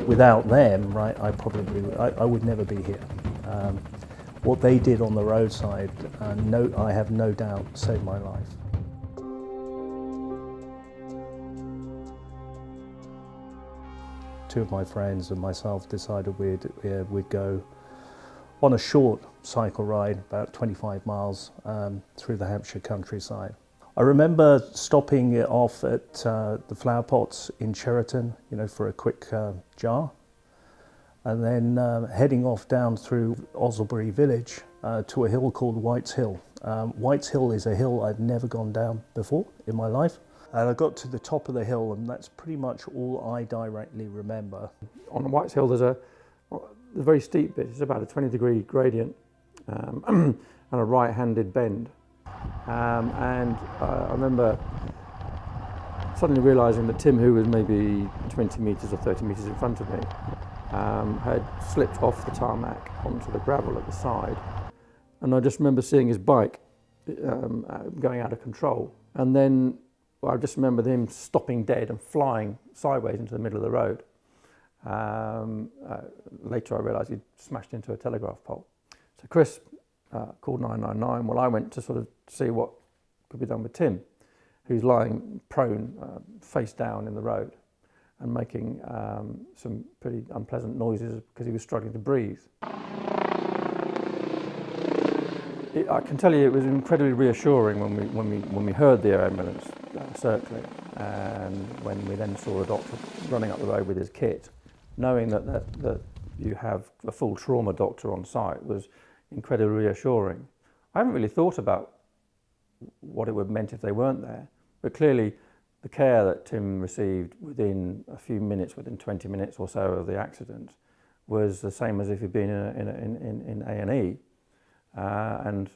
Without them, right, I would never be here. What they did on the roadside, I have no doubt, saved my life. Two of my friends and myself decided we'd go on a short cycle ride, about 25 miles through the Hampshire countryside. I remember stopping off at the Flower Pots in Cheriton, for a quick jar, and then heading off down through Osselbury village to a hill called Wight's Hill. Wight's Hill is a hill I've never gone down before in my life. And I got to the top of the hill, and that's pretty much all I directly remember. On Wight's Hill there's a very steep bit. It's about a 20-degree gradient and a right-handed bend. I remember suddenly realising that Tim, who was maybe 20 metres or 30 metres in front of me, had slipped off the tarmac onto the gravel at the side. And I just remember seeing his bike going out of control. And then I just remembered him stopping dead and flying sideways into the middle of the road. Later I realised he'd smashed into a telegraph pole. So Chris called 999. Well, I went to sort of see what could be done with Tim, who's lying prone, face down in the road and making some pretty unpleasant noises because he was struggling to breathe. I can tell you it was incredibly reassuring when we heard the air ambulance circling, and when we then saw a doctor running up the road with his kit, knowing that you have a full trauma doctor on site was incredibly reassuring. I haven't really thought about what it would have meant if they weren't there, but clearly the care that Tim received within a few minutes, within 20 minutes or so of the accident, was the same as if he'd been in A&E, and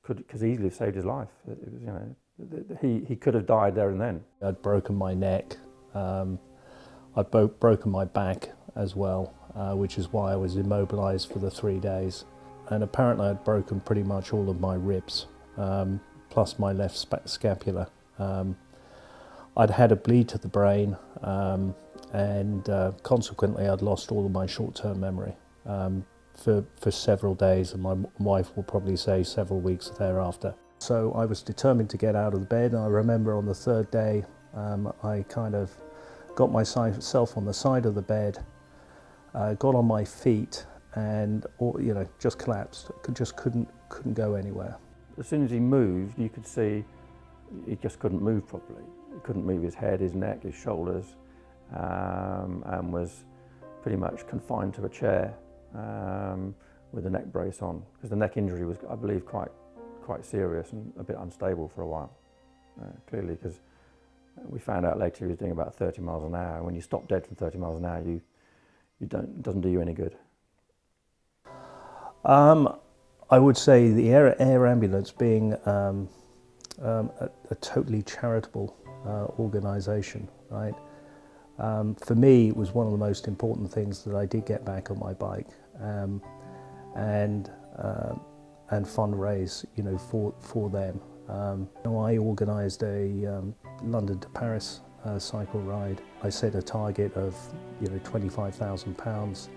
could easily have saved his life. It was, he could have died there and then. I'd broken my neck, I'd broken my back as well, which is why I was immobilised for the 3 days. And apparently I'd broken pretty much all of my ribs, plus my left scapula. I'd had a bleed to the brain, and consequently I'd lost all of my short-term memory for several days, and my wife will probably say several weeks thereafter. So I was determined to get out of the bed, and I remember on the third day I kind of got myself on the side of the bed, got on my feet, and just collapsed. Just couldn't go anywhere. As soon as he moved, you could see he just couldn't move properly. He couldn't move his head, his neck, his shoulders, and was pretty much confined to a chair with a neck brace on, because the neck injury was, I believe, quite serious and a bit unstable for a while. Clearly, because we found out later he was doing about 30 miles an hour. When you stop dead from 30 miles an hour, it doesn't do you any good. I would say the air ambulance, being a totally charitable organisation, right? For me, it was one of the most important things that I did get back on my bike, and fundraise, for them. I organised a London to Paris cycle ride. I set a target of £25,000.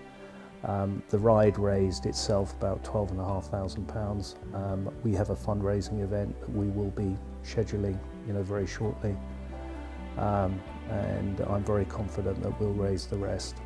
The ride raised itself about £12,500. We have a fundraising event that we will be scheduling, very shortly, and I'm very confident that we'll raise the rest.